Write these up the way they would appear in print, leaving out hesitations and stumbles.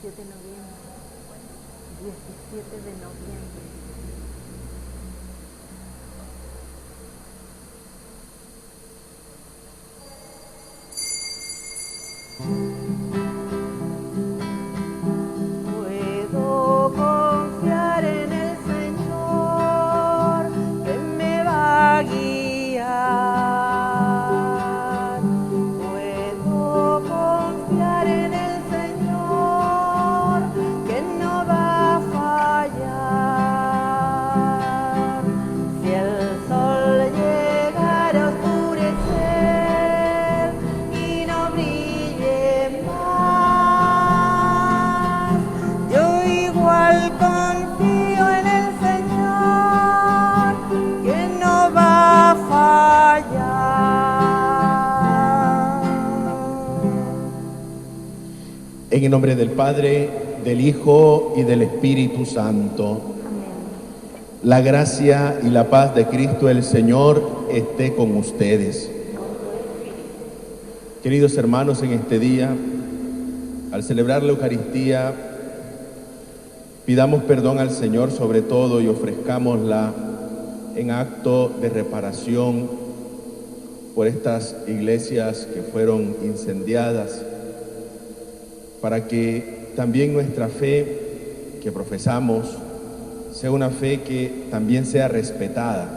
17 de noviembre. 17 de noviembre. Puedo confiar en el Señor que me va a guiar. Puedo confiar en el Señor que no va a fallar. Si el sol llegara a oscurecer y no brille más, yo igual confío en el Señor que no va a fallar. En el nombre del Padre, del Hijo y del Espíritu Santo. La gracia y la paz de Cristo el Señor esté con ustedes. Queridos hermanos, en este día, al celebrar la Eucaristía, pidamos perdón al Señor sobre todo y ofrezcámosla en acto de reparación por estas iglesias que fueron incendiadas, para que también nuestra fe que profesamos sea una fe que también sea respetada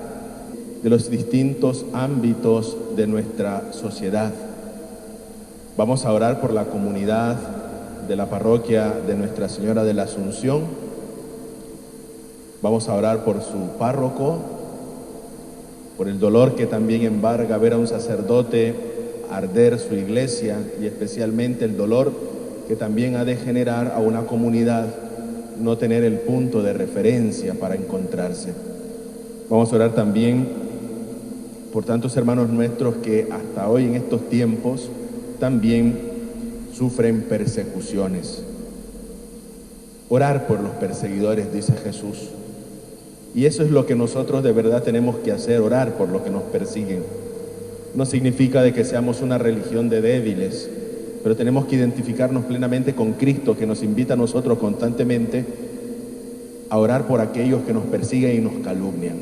de los distintos ámbitos de nuestra sociedad. Vamos a orar por la comunidad de la parroquia de Nuestra Señora de la Asunción. Vamos a orar por su párroco, por el dolor que también embarga ver a un sacerdote arder su iglesia y especialmente el dolor que también ha de generar a una comunidad no tener el punto de referencia para encontrarse. Vamos a orar también por tantos hermanos nuestros que hasta hoy en estos tiempos también sufren persecuciones. Orar por los perseguidores, dice Jesús. Y eso es lo que nosotros de verdad tenemos que hacer, orar por los que nos persiguen. No significa de que seamos una religión de débiles, pero tenemos que identificarnos plenamente con Cristo, que nos invita a nosotros constantemente a orar por aquellos que nos persiguen y nos calumnian.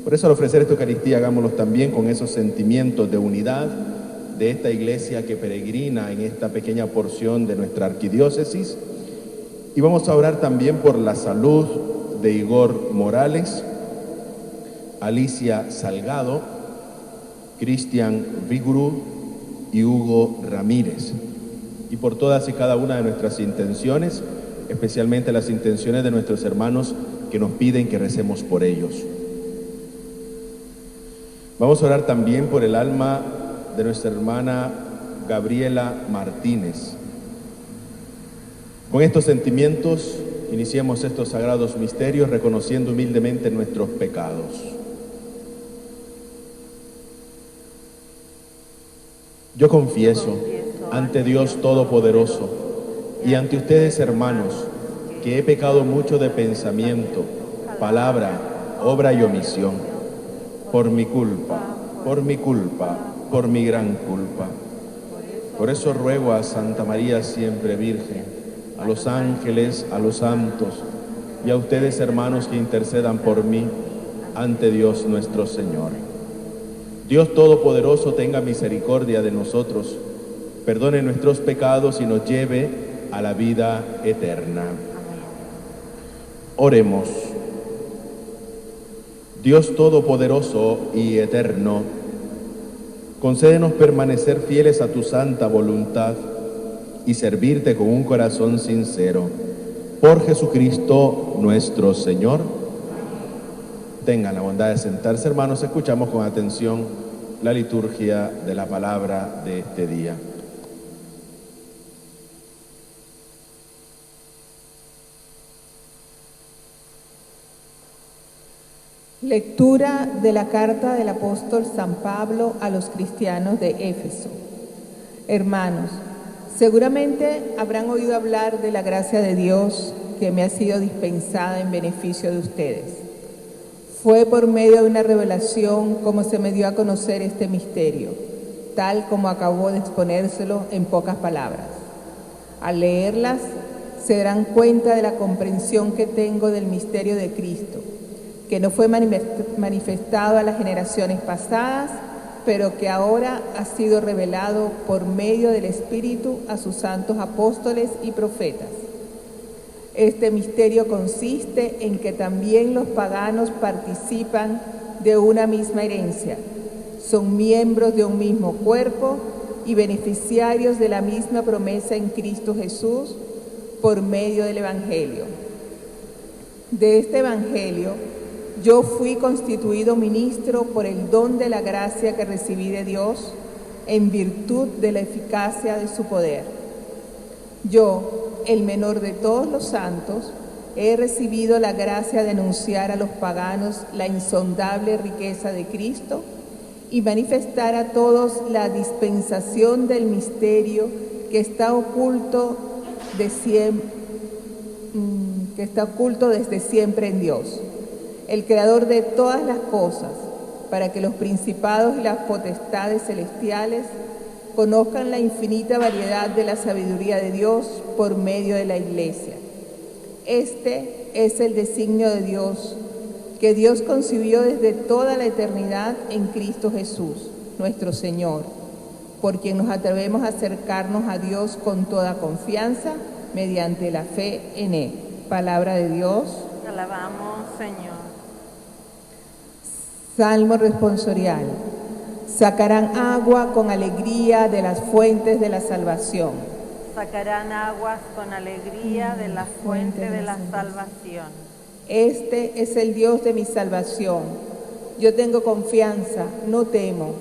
Por eso al ofrecer esta Eucaristía hagámoslo también con esos sentimientos de unidad de esta iglesia que peregrina en esta pequeña porción de nuestra arquidiócesis. Y vamos a orar también por la salud de Igor Morales, Alicia Salgado, Cristian Viguru y Hugo Ramírez, y por todas y cada una de nuestras intenciones, especialmente las intenciones de nuestros hermanos que nos piden que recemos por ellos. Vamos a orar también por el alma de nuestra hermana Gabriela Martínez. Con estos sentimientos iniciemos estos sagrados misterios reconociendo humildemente nuestros pecados. Yo confieso ante Dios Todopoderoso y ante ustedes, hermanos, que he pecado mucho de pensamiento, palabra, obra y omisión, por mi culpa, por mi gran culpa. Por eso ruego a Santa María siempre Virgen, a los ángeles, a los santos y a ustedes, hermanos, que intercedan por mí ante Dios nuestro Señor. Dios Todopoderoso tenga misericordia de nosotros, perdone nuestros pecados y nos lleve a la vida eterna. Oremos. Dios Todopoderoso y eterno, concédenos permanecer fieles a tu santa voluntad y servirte con un corazón sincero. Por Jesucristo nuestro Señor. Tengan la bondad de sentarse, hermanos. Escuchamos con atención la liturgia de la palabra de este día. Lectura de la carta del apóstol San Pablo a los cristianos de Éfeso. Hermanos, seguramente habrán oído hablar de la gracia de Dios que me ha sido dispensada en beneficio de ustedes. Fue por medio de una revelación como se me dio a conocer este misterio, tal como acabó de exponérselo en pocas palabras. Al leerlas, se darán cuenta de la comprensión que tengo del misterio de Cristo, que no fue manifestado a las generaciones pasadas, pero que ahora ha sido revelado por medio del Espíritu a sus santos apóstoles y profetas. Este misterio consiste en que también los paganos participan de una misma herencia, son miembros de un mismo cuerpo y beneficiarios de la misma promesa en Cristo Jesús por medio del Evangelio. De este Evangelio yo fui constituido ministro por el don de la gracia que recibí de Dios en virtud de la eficacia de su poder. Yo, el menor de todos los santos, he recibido la gracia de anunciar a los paganos la insondable riqueza de Cristo y manifestar a todos la dispensación del misterio que está oculto desde siempre en Dios, el creador de todas las cosas, para que los principados y las potestades celestiales conozcan la infinita variedad de la sabiduría de Dios por medio de la Iglesia. Este es el designio de Dios, que Dios concibió desde toda la eternidad en Cristo Jesús, nuestro Señor, por quien nos atrevemos a acercarnos a Dios con toda confianza mediante la fe en Él. Palabra de Dios. Te alabamos, Señor. Salmo responsorial. Sacarán agua con alegría de las fuentes de la salvación. Sacarán aguas con alegría de la fuente de la salvación. Este es el Dios de mi salvación. Yo tengo confianza, no temo,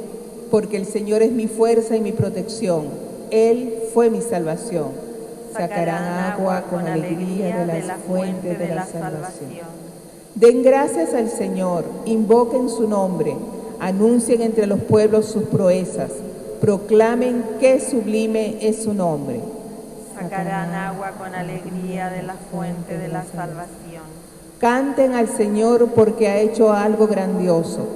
porque el Señor es mi fuerza y mi protección. Él fue mi salvación. Sacarán agua con alegría de las fuentes de la salvación. Den gracias al Señor, invoquen su nombre, anuncien entre los pueblos sus proezas, proclamen qué sublime es su nombre. Sacarán agua con alegría de la fuente de la salvación. Canten al Señor porque ha hecho algo grandioso,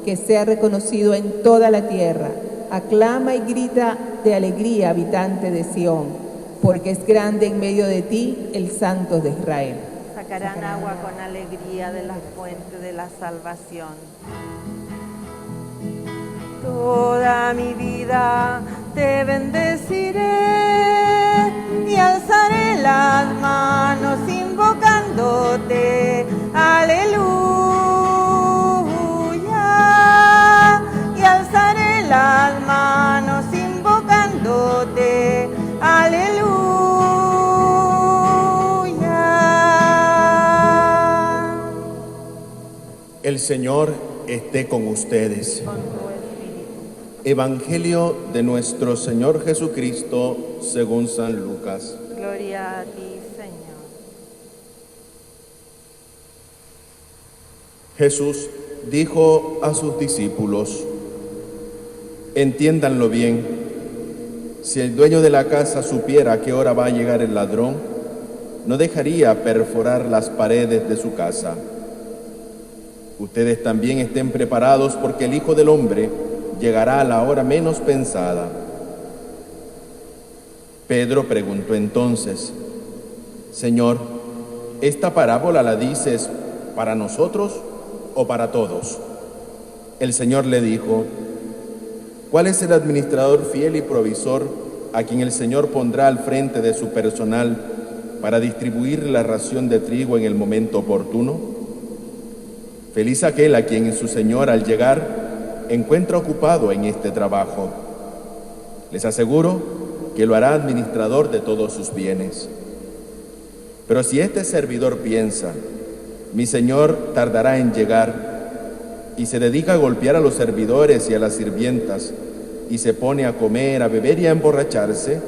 que sea reconocido en toda la tierra. Aclama y grita de alegría, habitante de Sión, porque es grande en medio de ti el Santo de Israel. Sacarán agua con alegría de la fuente de la salvación. Toda mi vida te bendeciré y alzaré las manos invocándote. Aleluya. Y alzaré las manos invocándote. Aleluya. El Señor esté con ustedes. Con tu espíritu. Evangelio de nuestro Señor Jesucristo según San Lucas. Gloria a ti, Señor. Jesús dijo a sus discípulos: entiéndanlo bien, si el dueño de la casa supiera a qué hora va a llegar el ladrón, no dejaría perforar las paredes de su casa. Ustedes también estén preparados, porque el Hijo del Hombre llegará a la hora menos pensada. Pedro preguntó entonces: Señor, ¿esta parábola la dices para nosotros o para todos? El Señor le dijo: ¿cuál es el administrador fiel y provisor a quien el Señor pondrá al frente de su personal para distribuir la ración de trigo en el momento oportuno? Feliz aquel a quien su Señor al llegar encuentra ocupado en este trabajo. Les aseguro que lo hará administrador de todos sus bienes. Pero si este servidor piensa: mi Señor tardará en llegar, y se dedica a golpear a los servidores y a las sirvientas, y se pone a comer, a beber y a emborracharse,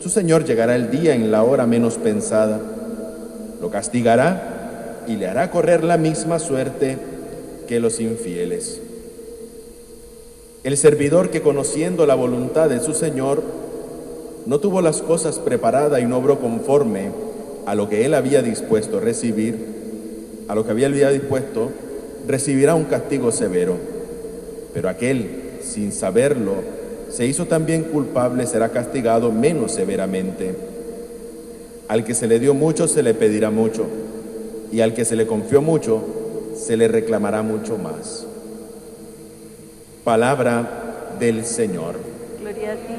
su Señor llegará el día en la hora menos pensada, lo castigará y le hará correr la misma suerte que los infieles. El servidor que, conociendo la voluntad de su Señor, no tuvo las cosas preparadas y no obró conforme a lo que él había dispuesto recibirá un castigo severo. Pero aquel, sin saberlo, se hizo también culpable, será castigado menos severamente. Al que se le dio mucho, se le pedirá mucho, y al que se le confió mucho, se le reclamará mucho más. Palabra del Señor. Gloria a ti,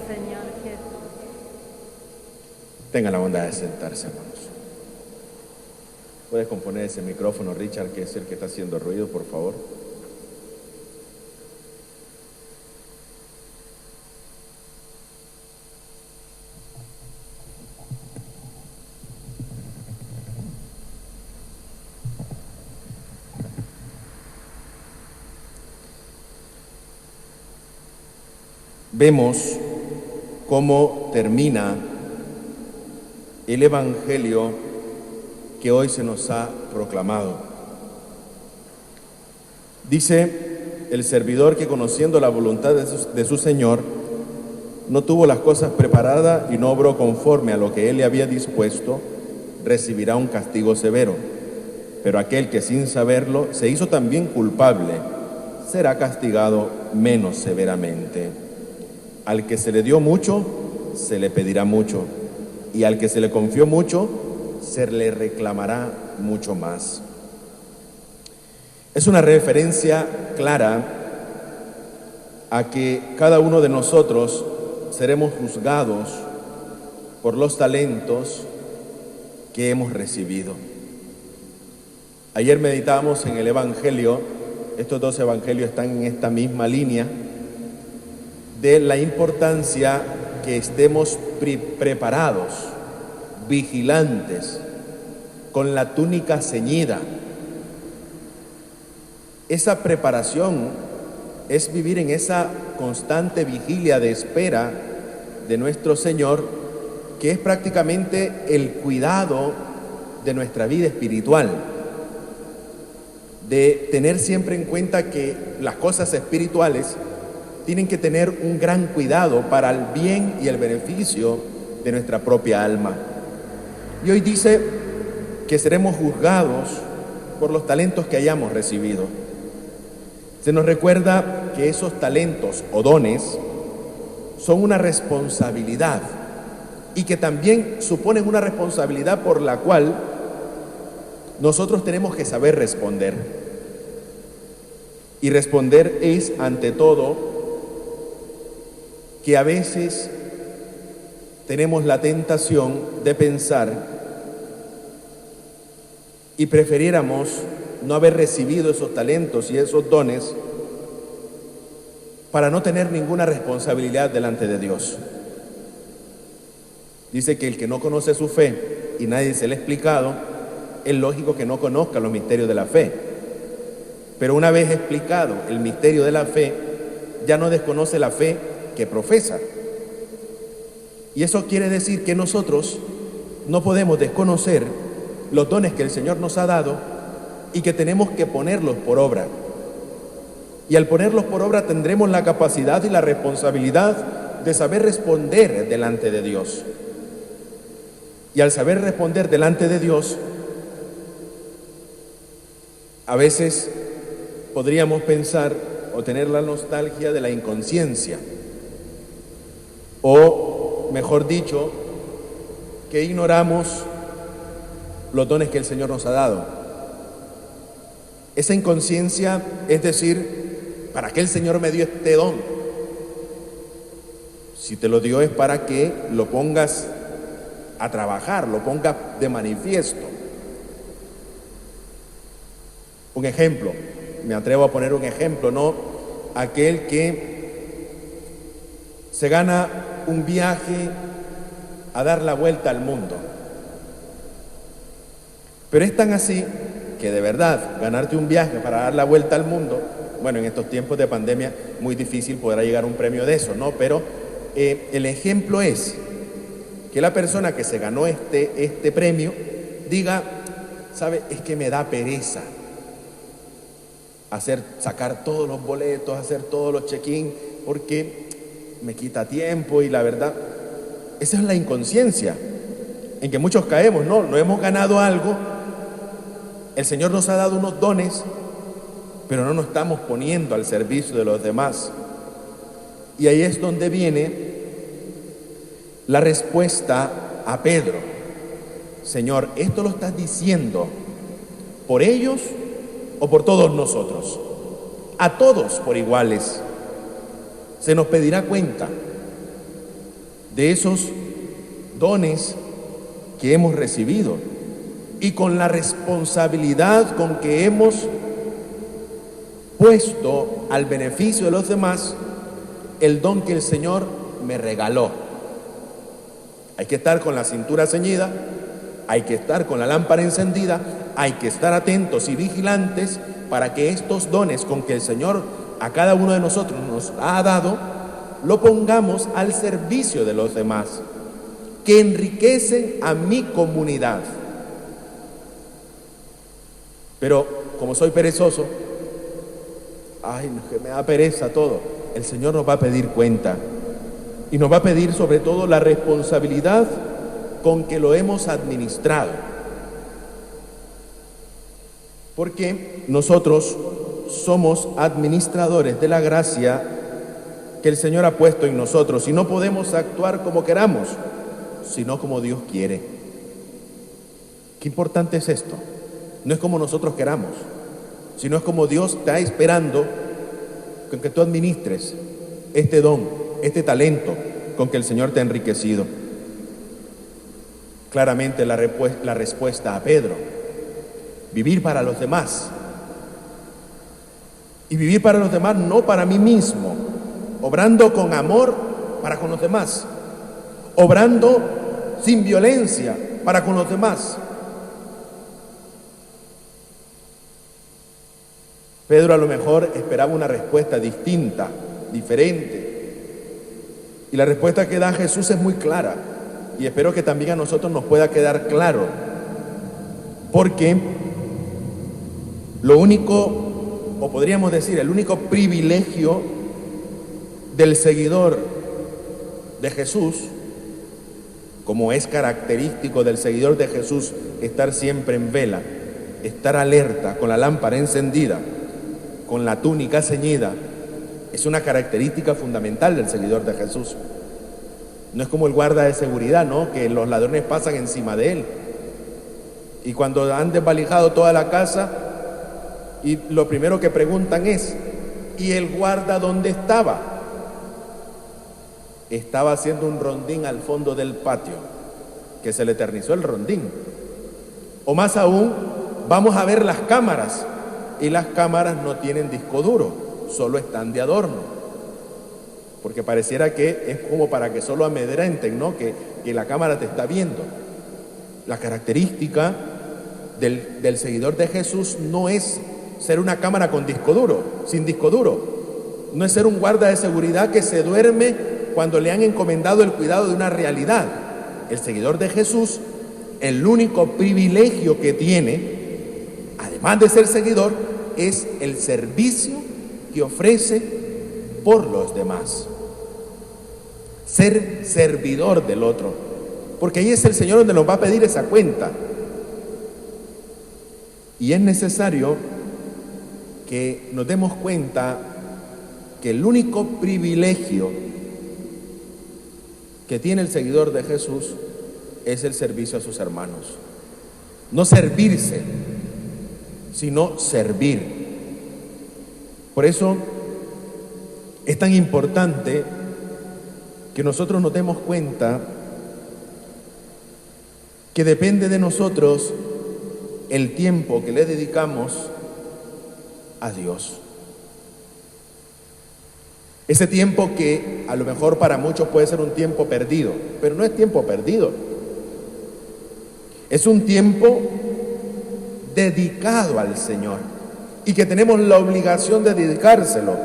Señor Jesús. Tengan la bondad de sentarse, hermanos. ¿Puedes componer ese micrófono, Richard, que es el que está haciendo ruido, por favor? Vemos cómo termina el Evangelio que hoy se nos ha proclamado. Dice el servidor que, conociendo la voluntad de su Señor, no tuvo las cosas preparadas y no obró conforme a lo que él le había dispuesto, recibirá un castigo severo. Pero aquel que sin saberlo se hizo también culpable, será castigado menos severamente. Al que se le dio mucho, se le pedirá mucho, y al que se le confió mucho, se le reclamará mucho más. Es una referencia clara a que cada uno de nosotros seremos juzgados por los talentos que hemos recibido. Ayer meditábamos en el Evangelio, estos dos evangelios están en esta misma línea, de la importancia que estemos preparados, vigilantes, con la túnica ceñida. Esa preparación es vivir en esa constante vigilia de espera de nuestro Señor, que es prácticamente el cuidado de nuestra vida espiritual, de tener siempre en cuenta que las cosas espirituales tienen que tener un gran cuidado para el bien y el beneficio de nuestra propia alma. Y hoy dice que seremos juzgados por los talentos que hayamos recibido. Se nos recuerda que esos talentos o dones son una responsabilidad y que también suponen una responsabilidad por la cual nosotros tenemos que saber responder. Y responder es, ante todo, que a veces tenemos la tentación de pensar y prefiriéramos no haber recibido esos talentos y esos dones para no tener ninguna responsabilidad delante de Dios. Dice que el que no conoce su fe y nadie se le ha explicado, es lógico que no conozca los misterios de la fe. Pero una vez explicado el misterio de la fe, ya no desconoce la fe que profesa. Y eso quiere decir que nosotros no podemos desconocer los dones que el Señor nos ha dado y que tenemos que ponerlos por obra. Y al ponerlos por obra tendremos la capacidad y la responsabilidad de saber responder delante de Dios. Y al saber responder delante de Dios, a veces podríamos pensar o tener la nostalgia de la inconsciencia, o mejor dicho, que ignoramos los dones que el Señor nos ha dado. Esa inconsciencia es decir, ¿para qué el Señor me dio este don? Si te lo dio es para que lo pongas a trabajar, lo pongas de manifiesto. Un ejemplo, me atrevo a poner un ejemplo, ¿no? Aquel que se gana un viaje a dar la vuelta al mundo. Pero es tan así que de verdad ganarte un viaje para dar la vuelta al mundo, bueno, en estos tiempos de pandemia muy difícil podrá llegar un premio de eso, ¿no? Pero el ejemplo es que la persona que se ganó este premio diga, ¿sabe? Es que me da pereza sacar todos los boletos, hacer todos los check-in, porque me quita tiempo y la verdad, esa es la inconsciencia en que muchos caemos, ¿no? No hemos ganado algo, el Señor nos ha dado unos dones, pero no nos estamos poniendo al servicio de los demás. Y ahí es donde viene la respuesta a Pedro. Señor, ¿esto lo estás diciendo por ellos o por todos nosotros? A todos por iguales. Se nos pedirá cuenta de esos dones que hemos recibido y con la responsabilidad con que hemos puesto al beneficio de los demás el don que el Señor me regaló. Hay que estar con la cintura ceñida, hay que estar con la lámpara encendida, hay que estar atentos y vigilantes para que estos dones con que el Señor a cada uno de nosotros nos ha dado, lo pongamos al servicio de los demás, que enriquecen a mi comunidad. Pero como soy perezoso, que me da pereza todo, el Señor nos va a pedir cuenta y nos va a pedir sobre todo la responsabilidad con que lo hemos administrado. Porque nosotros somos administradores de la gracia que el Señor ha puesto en nosotros y no podemos actuar como queramos, sino como Dios quiere. Qué importante es esto. No es como nosotros queramos, sino es como Dios está esperando con que tú administres este don, este talento con que el Señor te ha enriquecido. Claramente la respuesta a Pedro: vivir para los demás. Y vivir para los demás, no para mí mismo, obrando con amor para con los demás, obrando sin violencia para con los demás. Pedro a lo mejor esperaba una respuesta distinta, diferente. Y la respuesta que da Jesús es muy clara. Y espero que también a nosotros nos pueda quedar claro. Porque lo único, o podríamos decir, el único privilegio del seguidor de Jesús, como es característico del seguidor de Jesús estar siempre en vela, estar alerta, con la lámpara encendida, con la túnica ceñida, es una característica fundamental del seguidor de Jesús. No es como el guarda de seguridad, ¿no?, que los ladrones pasan encima de él. Y cuando han desvalijado toda la casa, y lo primero que preguntan es: ¿y el guarda dónde estaba? Estaba haciendo un rondín al fondo del patio, que se le eternizó el rondín. O más aún, vamos a ver las cámaras, y las cámaras no tienen disco duro, solo están de adorno, porque pareciera que es como para que solo amedrenten, ¿no?, que la cámara te está viendo. La característica del seguidor de Jesús no es ser una cámara con disco duro, sin disco duro. No es ser un guarda de seguridad que se duerme cuando le han encomendado el cuidado de una realidad. El seguidor de Jesús, el único privilegio que tiene, además de ser seguidor, es el servicio que ofrece por los demás. Ser servidor del otro, porque ahí es el Señor donde nos va a pedir esa cuenta. Y es necesario que nos demos cuenta que el único privilegio que tiene el seguidor de Jesús es el servicio a sus hermanos. No servirse, sino servir. Por eso es tan importante que nosotros nos demos cuenta que depende de nosotros el tiempo que le dedicamos a Dios. Ese tiempo que a lo mejor para muchos puede ser un tiempo perdido, pero no es tiempo perdido. Es un tiempo dedicado al Señor y que tenemos la obligación de dedicárselo,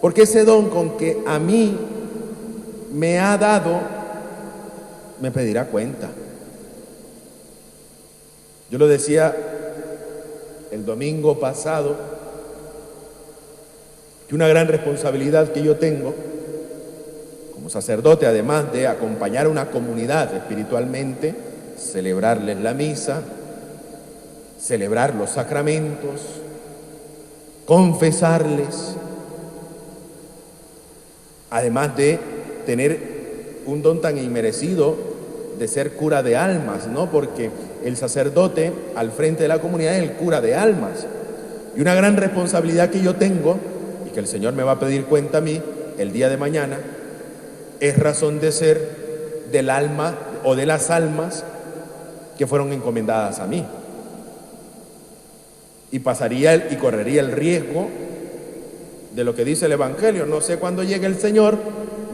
porque ese don con que a mí me ha dado me pedirá cuenta. Yo lo decía el domingo pasado, que una gran responsabilidad que yo tengo como sacerdote, además de acompañar a una comunidad espiritualmente, celebrarles la misa, celebrar los sacramentos, confesarles, además de tener un don tan inmerecido de ser cura de almas, ¿no? Porque el sacerdote al frente de la comunidad es el cura de almas. Y una gran responsabilidad que yo tengo, y que el Señor me va a pedir cuenta a mí el día de mañana, es razón de ser del alma o de las almas que fueron encomendadas a mí. Y pasaría y correría el riesgo de lo que dice el Evangelio. No sé cuándo llegue el Señor,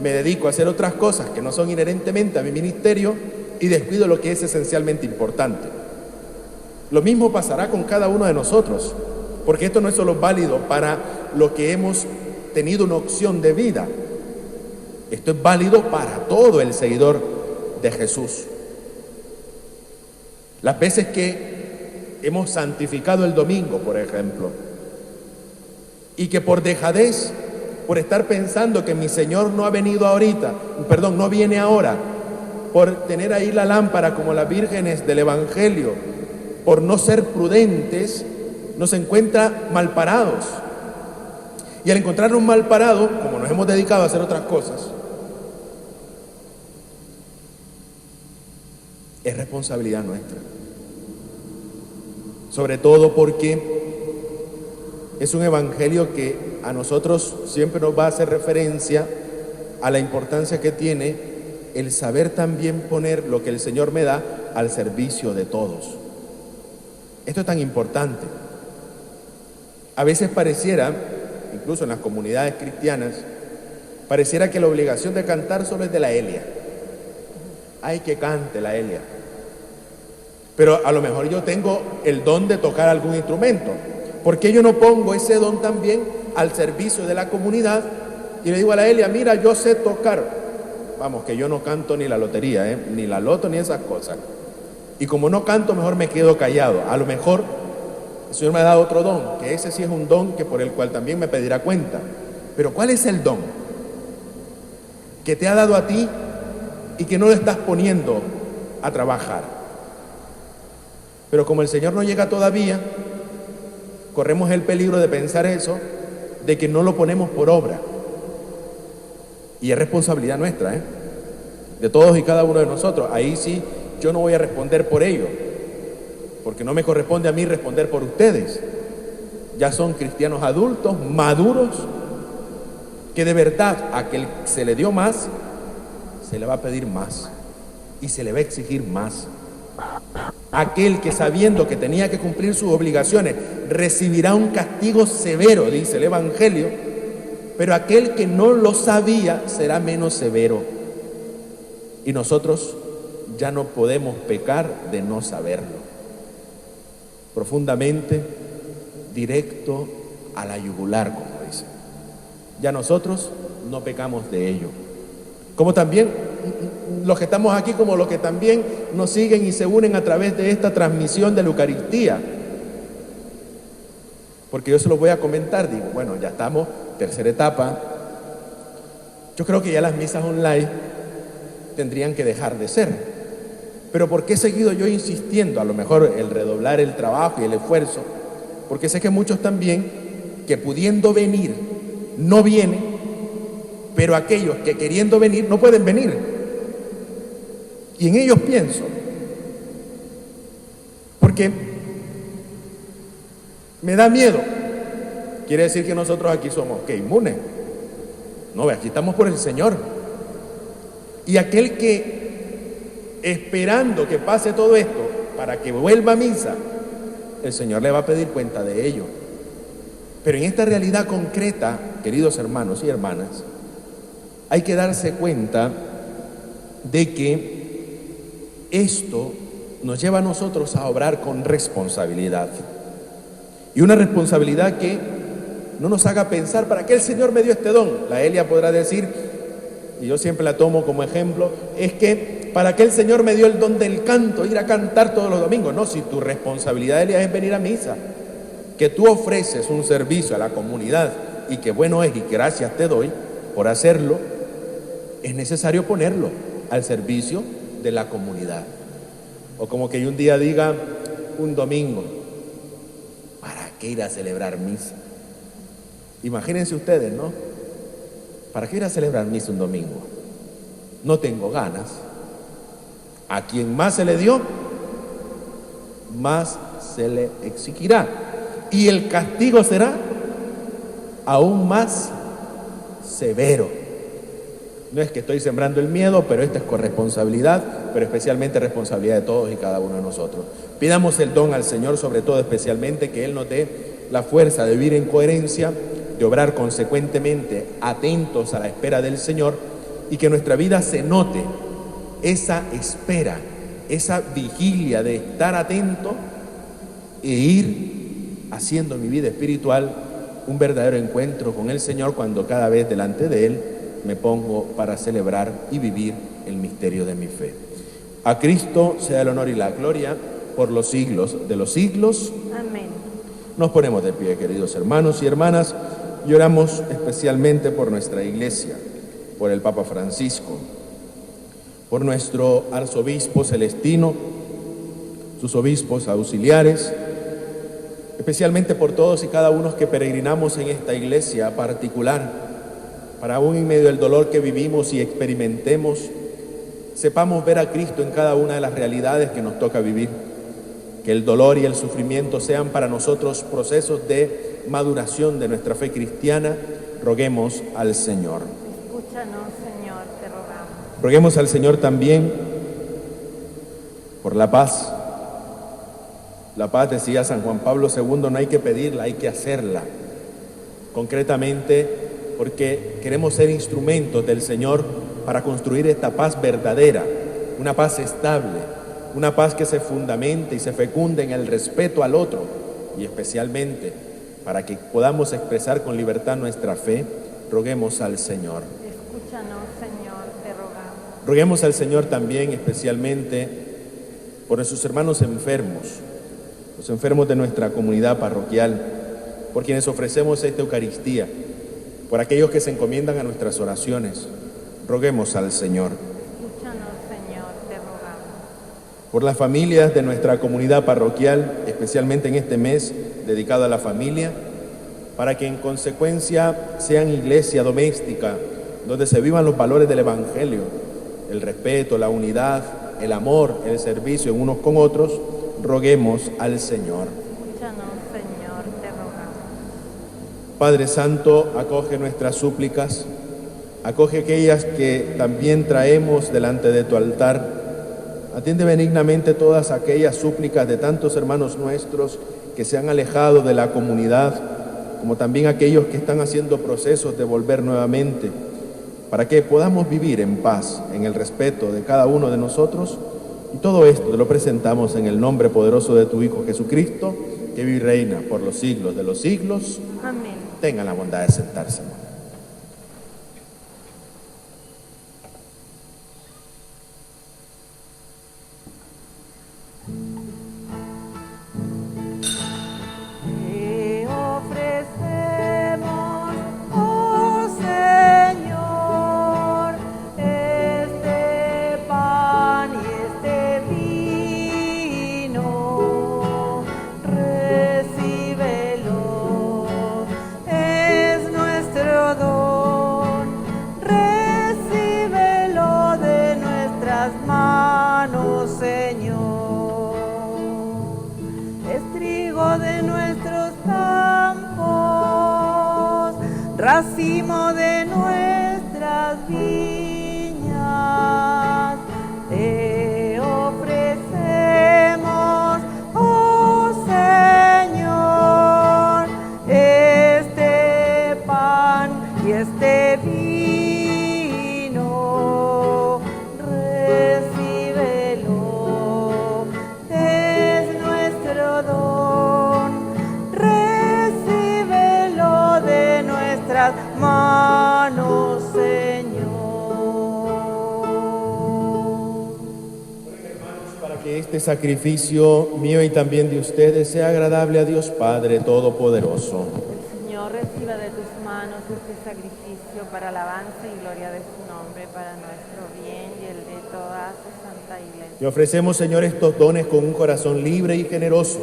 me dedico a hacer otras cosas que no son inherentemente a mi ministerio y descuido lo que es esencialmente importante. Lo mismo pasará con cada uno de nosotros, porque esto no es solo válido para lo que hemos tenido una opción de vida. Esto es válido para todo el seguidor de Jesús. Las veces que hemos santificado el domingo, por ejemplo, y que por dejadez, por estar pensando que mi Señor no ha venido ahorita, no viene ahora, por tener ahí la lámpara como las vírgenes del Evangelio, por no ser prudentes, nos encuentra mal parados. Y al encontrarnos mal parados, como nos hemos dedicado a hacer otras cosas, es responsabilidad nuestra. Sobre todo porque es un evangelio que a nosotros siempre nos va a hacer referencia a la importancia que tiene el saber también poner lo que el Señor me da al servicio de todos. Esto es tan importante. A veces pareciera, incluso en las comunidades cristianas, pareciera que la obligación de cantar solo es de la Elia. Ay, que cante la Elia. Pero a lo mejor yo tengo el don de tocar algún instrumento. ¿Por qué yo no pongo ese don también al servicio de la comunidad? Y le digo a la Elia, mira, yo sé tocar. Vamos, que yo no canto ni la lotería, ni la loto, ni esas cosas. Y como no canto, mejor me quedo callado. A lo mejor el Señor me ha dado otro don, que ese sí es un don que por el cual también me pedirá cuenta. Pero ¿cuál es el don que te ha dado a ti y que no lo estás poniendo a trabajar? Pero como el Señor no llega todavía, corremos el peligro de pensar eso, de que no lo ponemos por obra. Y es responsabilidad nuestra, de todos y cada uno de nosotros. Ahí sí, yo no voy a responder por ello, porque no me corresponde a mí responder por ustedes. Ya son cristianos adultos, maduros, que de verdad a aquel que se le dio más, se le va a pedir más y se le va a exigir más. Aquel que sabiendo que tenía que cumplir sus obligaciones recibirá un castigo severo, dice el Evangelio, pero aquel que no lo sabía será menos severo. Y nosotros ya no podemos pecar de no saberlo. Profundamente, directo a la yugular, como dice. Ya nosotros no pecamos de ello. Como también los que estamos aquí, como los que también nos siguen y se unen a través de esta transmisión de la Eucaristía. Porque yo se los voy a comentar, digo, bueno, ya estamos, tercera etapa. Yo creo que ya las misas online tendrían que dejar de ser. Pero ¿por qué he seguido yo insistiendo? A lo mejor el redoblar el trabajo y el esfuerzo, porque sé que muchos también, que pudiendo venir, no vienen, pero aquellos que queriendo venir no pueden venir. Y en ellos pienso, porque me da miedo. Quiere decir que nosotros aquí somos, ¿qué? Inmunes. No, aquí estamos por el Señor. Y aquel que, esperando que pase todo esto para que vuelva a misa, el Señor le va a pedir cuenta de ello. Pero en esta realidad concreta, queridos hermanos y hermanas, hay que darse cuenta de que esto nos lleva a nosotros a obrar con responsabilidad. Y una responsabilidad que no nos haga pensar, ¿para qué el Señor me dio este don? La Elia podrá decir, y yo siempre la tomo como ejemplo, es que ¿para qué el Señor me dio el don del canto, ir a cantar todos los domingos? No, si tu responsabilidad, Elia, es venir a misa, que tú ofreces un servicio a la comunidad y que bueno es y gracias te doy por hacerlo, es necesario ponerlo al servicio de la comunidad. O como que yo un día diga, un domingo, ¿para qué ir a celebrar misa? Imagínense ustedes, ¿no? ¿Para qué ir a celebrar misa un domingo? No tengo ganas. A quien más se le dio, más se le exigirá. Y el castigo será aún más severo. No es que estoy sembrando el miedo, pero esta es corresponsabilidad, pero especialmente responsabilidad de todos y cada uno de nosotros. Pidamos el don al Señor, sobre todo especialmente, que Él nos dé la fuerza de vivir en coherencia, de obrar consecuentemente, atentos a la espera del Señor, y que nuestra vida se note esa espera, esa vigilia de estar atento e ir haciendo mi vida espiritual un verdadero encuentro con el Señor, cuando cada vez delante de Él me pongo para celebrar y vivir el misterio de mi fe. A Cristo sea el honor y la gloria por los siglos de los siglos. Amén. Nos ponemos de pie, queridos hermanos y hermanas, y oramos especialmente por nuestra Iglesia, por el Papa Francisco, por nuestro arzobispo Celestino, sus obispos auxiliares, especialmente por todos y cada uno que peregrinamos en esta iglesia particular, para aún en medio del dolor que vivimos y experimentemos, sepamos ver a Cristo en cada una de las realidades que nos toca vivir. Que el dolor y el sufrimiento sean para nosotros procesos de maduración de nuestra fe cristiana. Roguemos al Señor. Escúchanos, Señor, te rogamos. Roguemos al Señor también por la paz. La paz, decía San Juan Pablo II, no hay que pedirla, hay que hacerla. Concretamente, porque queremos ser instrumentos del Señor para construir esta paz verdadera, una paz estable, una paz que se fundamente y se fecunde en el respeto al otro, y especialmente para que podamos expresar con libertad nuestra fe. Roguemos al Señor. Escúchanos, Señor, te rogamos. Roguemos al Señor también especialmente por nuestros hermanos enfermos, los enfermos de nuestra comunidad parroquial, por quienes ofrecemos esta Eucaristía, por aquellos que se encomiendan a nuestras oraciones. Roguemos al Señor. Escúchanos, Señor, te rogamos. Por las familias de nuestra comunidad parroquial, especialmente en este mes dedicado a la familia, para que en consecuencia sean iglesia doméstica, donde se vivan los valores del Evangelio, el respeto, la unidad, el amor, el servicio en unos con otros. Roguemos al Señor. Escúchanos, Señor, te rogamos. Padre Santo, acoge nuestras súplicas, acoge aquellas que también traemos delante de tu altar. Atiende benignamente todas aquellas súplicas de tantos hermanos nuestros que se han alejado de la comunidad, como también aquellos que están haciendo procesos de volver nuevamente, para que podamos vivir en paz, en el respeto de cada uno de nosotros. Y todo esto te lo presentamos en el nombre poderoso de tu Hijo Jesucristo, que vive y reina por los siglos de los siglos. Amén. Tengan la bondad de sentarse. Te ofrecemos, oh Señor, este pan y este vino. Recíbelo, es nuestro don. Recíbelo de nuestras manos, Señor. Es trigo de nuestros campos, racimo de nuestras viñas. Te ofrecemos, oh Señor, este pan y este vino. Recíbelo, es nuestro don. Recíbelo de nuestras manos, Señor. Para que este sacrificio mío y también de ustedes sea agradable a Dios Padre Todopoderoso. El Señor reciba de tus manos este sacrificio para alabanza y gloria de su nombre, para nuestro bien y el de toda su santa iglesia. Te ofrecemos, Señor, estos dones con un corazón libre y generoso,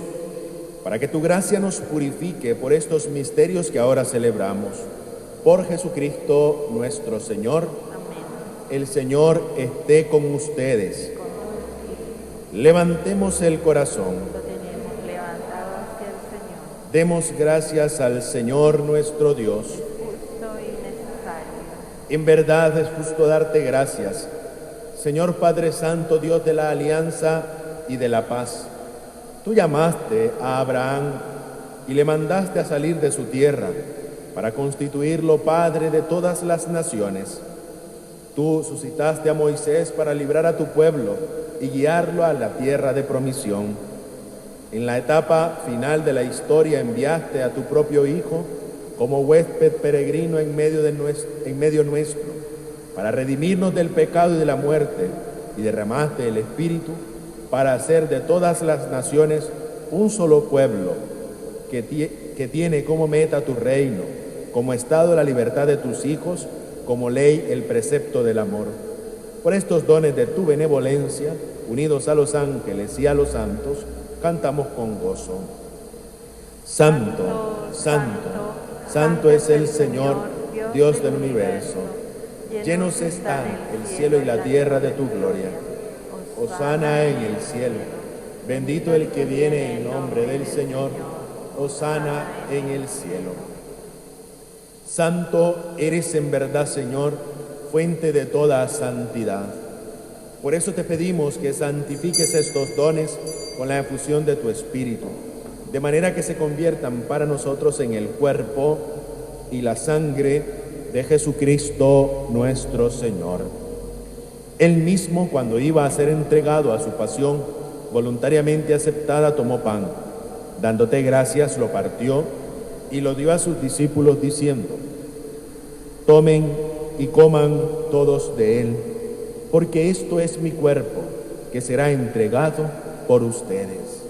para que tu gracia nos purifique por estos misterios que ahora celebramos. Por Jesucristo nuestro Señor. Amén. El Señor esté con ustedes. Levantemos el corazón. Lo tenemos levantado hacia el Señor. Demos gracias al Señor nuestro Dios. Es justo y necesario. En verdad es justo darte gracias, Señor Padre Santo, Dios de la alianza y de la paz. Tú llamaste a Abraham y le mandaste a salir de su tierra para constituirlo Padre de todas las naciones. Tú suscitaste a Moisés para librar a tu pueblo y guiarlo a la tierra de promisión. En la etapa final de la historia enviaste a tu propio Hijo como huésped peregrino en medio nuestro, para redimirnos del pecado y de la muerte, y derramaste el Espíritu para hacer de todas las naciones un solo pueblo, que tiene como meta tu reino, como estado la libertad de tus hijos, como ley el precepto del amor. Por estos dones de tu benevolencia, unidos a los ángeles y a los santos, cantamos con gozo. Santo, santo, santo es el Señor, Dios del universo. Llenos están el cielo y la tierra de tu gloria. Hosana en el cielo. Bendito el que viene en nombre del Señor. Hosana en el cielo. Santo eres en verdad, Señor, fuente de toda santidad. Por eso te pedimos que santifiques estos dones con la efusión de tu Espíritu, de manera que se conviertan para nosotros en el cuerpo y la sangre de Jesucristo nuestro Señor. Él mismo, cuando iba a ser entregado a su pasión voluntariamente aceptada, tomó pan. Dándote gracias, lo partió y lo dio a sus discípulos diciendo: tomen y coman todos de él, porque esto es mi cuerpo, que será entregado por ustedes.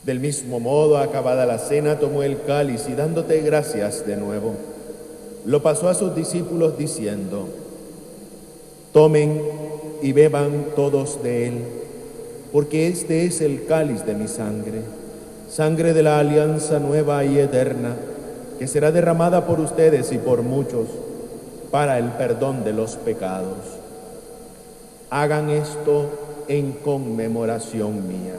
Del mismo modo, acabada la cena, tomó el cáliz y dándote gracias de nuevo, lo pasó a sus discípulos diciendo: tomen y beban todos de él, porque este es el cáliz de mi sangre, sangre de la alianza nueva y eterna, que será derramada por ustedes y por muchos para el perdón de los pecados. Hagan esto en conmemoración mía.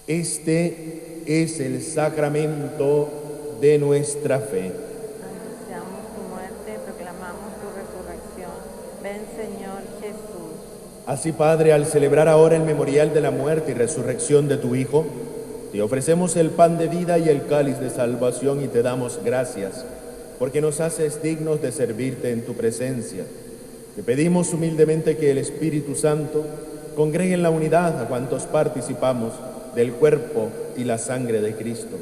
Este es el sacramento de nuestra fe. Anunciamos tu muerte, proclamamos tu resurrección. Ven, Señor Jesús. Así, Padre, al celebrar ahora el memorial de la muerte y resurrección de tu Hijo, te ofrecemos el pan de vida y el cáliz de salvación y te damos gracias, porque nos haces dignos de servirte en tu presencia. Te pedimos humildemente que el Espíritu Santo congregue en la unidad a cuantos participamos del cuerpo y la sangre de Cristo.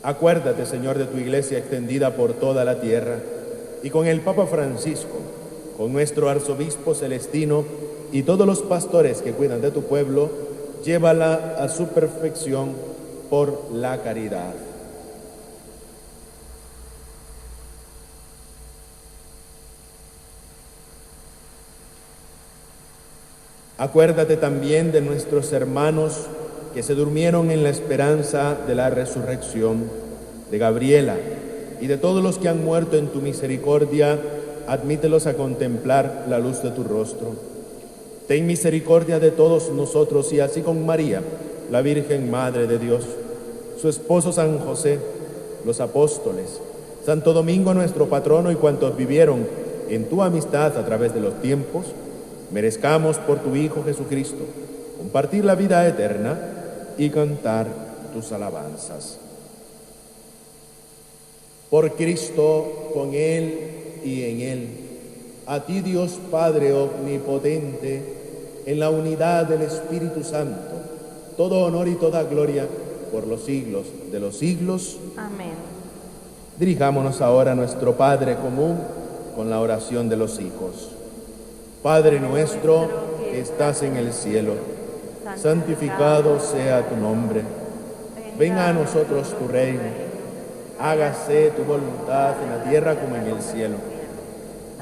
Acuérdate, Señor, de tu iglesia extendida por toda la tierra, y con el Papa Francisco, con nuestro arzobispo Celestino y todos los pastores que cuidan de tu pueblo, llévala a su perfección por la caridad. Acuérdate también de nuestros hermanos que se durmieron en la esperanza de la resurrección, de Gabriela y de todos los que han muerto en tu misericordia, admítelos a contemplar la luz de tu rostro. Ten misericordia de todos nosotros y así con María, la Virgen Madre de Dios, su esposo San José, los apóstoles, Santo Domingo nuestro patrono y cuantos vivieron en tu amistad a través de los tiempos, merezcamos por tu Hijo Jesucristo compartir la vida eterna y cantar tus alabanzas. Por Cristo, con Él y en Él, a ti Dios Padre omnipotente, en la unidad del Espíritu Santo, todo honor y toda gloria por los siglos de los siglos. Amén. Dirijámonos ahora a nuestro Padre común con la oración de los hijos. Padre nuestro que estás en el cielo, santificado sea tu nombre. Venga a nosotros tu reino. hágase tu voluntad en la tierra como en el cielo.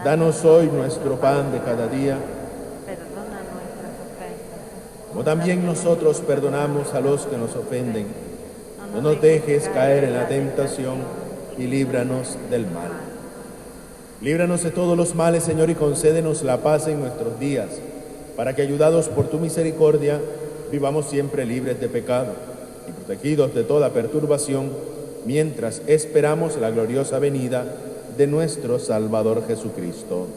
Danos hoy nuestro pan de cada día, Perdona nuestras ofensas, como también nosotros perdonamos a los que nos ofenden. No nos dejes caer en la tentación y líbranos del mal. Líbranos de todos los males, Señor, y concédenos la paz en nuestros días, para que, ayudados por tu misericordia, vivamos siempre libres de pecado y protegidos de toda perturbación, mientras esperamos la gloriosa venida de nuestro Salvador Jesucristo.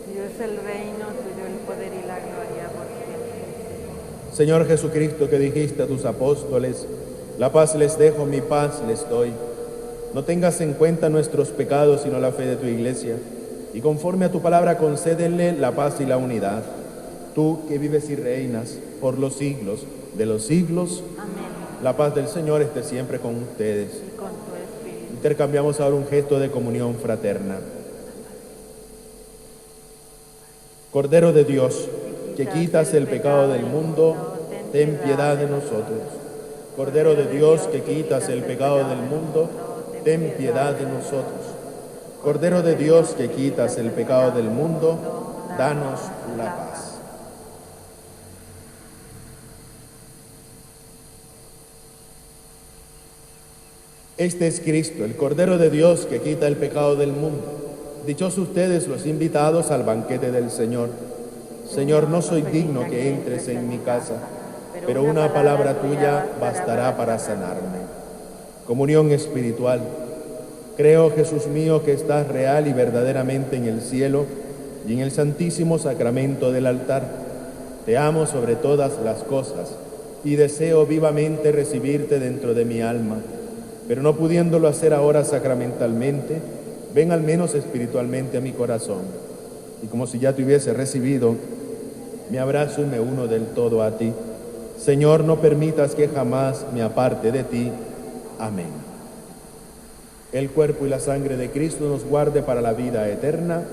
tuyo es el reino, tuyo el poder y la gloria por siempre. Señor Jesucristo, que dijiste a tus apóstoles, la paz les dejo, mi paz les doy. No tengas en cuenta nuestros pecados, sino la fe de tu iglesia, y conforme a tu palabra concédenle la paz y la unidad. Tú que vives y reinas por los siglos de los siglos, Amén. la paz del Señor esté siempre con ustedes. Y con tu espíritu. Intercambiamos ahora un gesto de comunión fraterna. Cordero de Dios, que quitas el pecado del mundo, ten piedad de nosotros. Cordero de Dios, que quitas el pecado del mundo, ten piedad de nosotros. Cordero de Dios, que quitas el pecado del mundo, danos la paz. Este es Cristo, el Cordero de Dios que quita el pecado del mundo. Dichosos ustedes los invitados al banquete del Señor. Señor, no soy digno que entres en mi casa, pero una palabra tuya bastará para sanarme. Comunión espiritual. Creo, Jesús mío, que estás real y verdaderamente en el cielo y en el santísimo sacramento del altar. Te amo sobre todas las cosas y deseo vivamente recibirte dentro de mi alma. Pero no pudiéndolo hacer ahora sacramentalmente, ven al menos espiritualmente a mi corazón. Y como si ya te hubiese recibido, me abrazo y me uno del todo a ti. Señor, no permitas que jamás me aparte de ti. Amén. El cuerpo y la sangre de Cristo nos guarde para la vida eterna. Amén.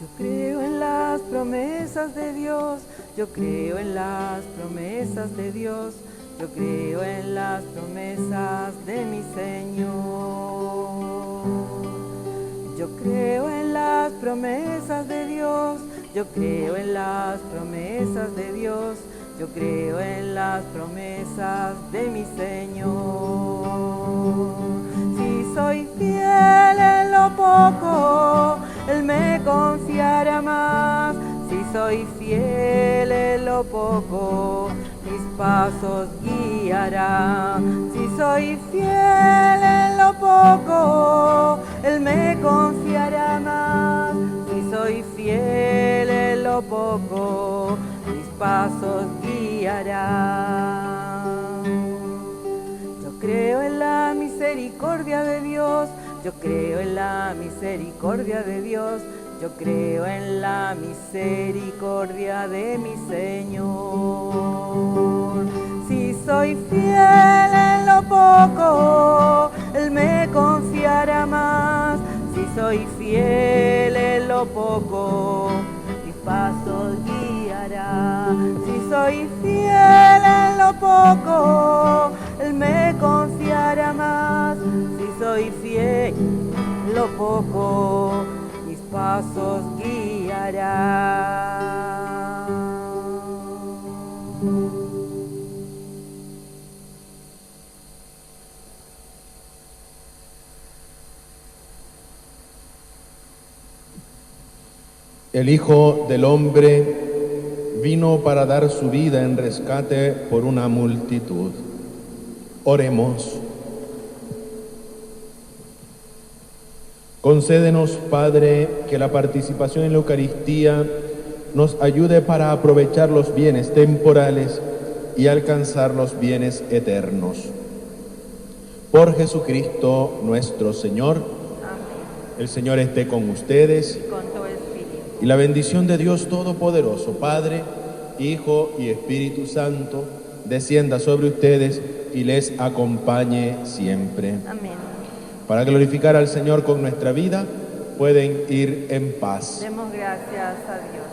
Yo creo en las promesas de Dios, yo creo en las promesas de Dios, yo creo en las promesas de mi Señor. Yo creo en las promesas de Dios, yo creo en las promesas de Dios, yo creo en las promesas de mi Señor. Si soy fiel en lo poco, Él me confiará más. Si soy fiel en lo poco, mis pasos guiará. Si soy fiel en lo poco, Él me confiará más. Si soy fiel en lo poco, mis pasos guiará. Yo creo en la misericordia de Dios, yo creo en la misericordia de Dios, yo creo en la misericordia de mi Señor. Si soy fiel en lo poco, Él me confiará más. Si soy fiel fiel en lo poco, Él me confiará más. Si soy fiel en lo poco, mis pasos guiará. El Hijo del Hombre vino para dar su vida en rescate por una multitud. Oremos. Concédenos, Padre, que la participación en la Eucaristía nos ayude para aprovechar los bienes temporales y alcanzar los bienes eternos. Por Jesucristo nuestro Señor. Amén. El Señor esté con ustedes. Con tu espíritu. Y la bendición de Dios Todopoderoso, Padre, Hijo y Espíritu Santo, descienda sobre ustedes y les acompañe siempre. Amén. Para glorificar al Señor con nuestra vida, pueden ir en paz. Demos gracias a Dios.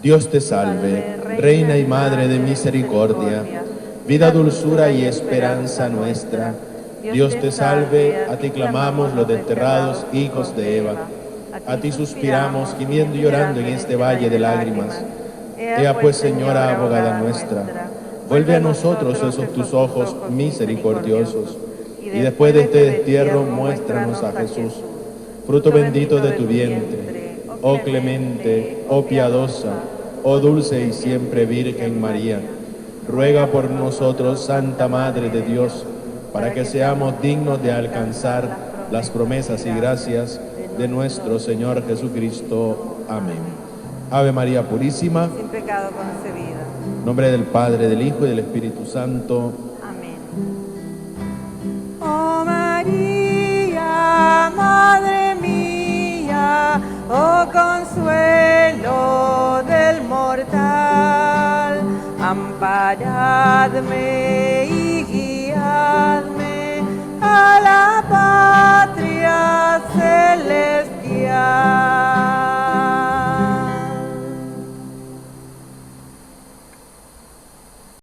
Dios te salve, Reina y Madre de misericordia, vida, dulzura y esperanza nuestra. Dios te salve, a ti clamamos los desterrados hijos de Eva. A ti suspiramos, gimiendo y llorando en este valle de lágrimas. Ea pues, Señora, abogada nuestra, vuelve a nosotros esos tus ojos misericordiosos, y después de este destierro muéstranos a Jesús, fruto bendito de tu vientre. Oh clemente, oh piadosa, oh dulce y siempre Virgen María, ruega por nosotros, Santa Madre de Dios, para que seamos dignos de alcanzar las promesas y gracias de nuestro Señor Jesucristo. Amén. Ave María Purísima, sin pecado concebida. En nombre del Padre, del Hijo y del Espíritu Santo. Amén. Oh María, Madre mía, oh consuelo del mortal, amparadme y guiadme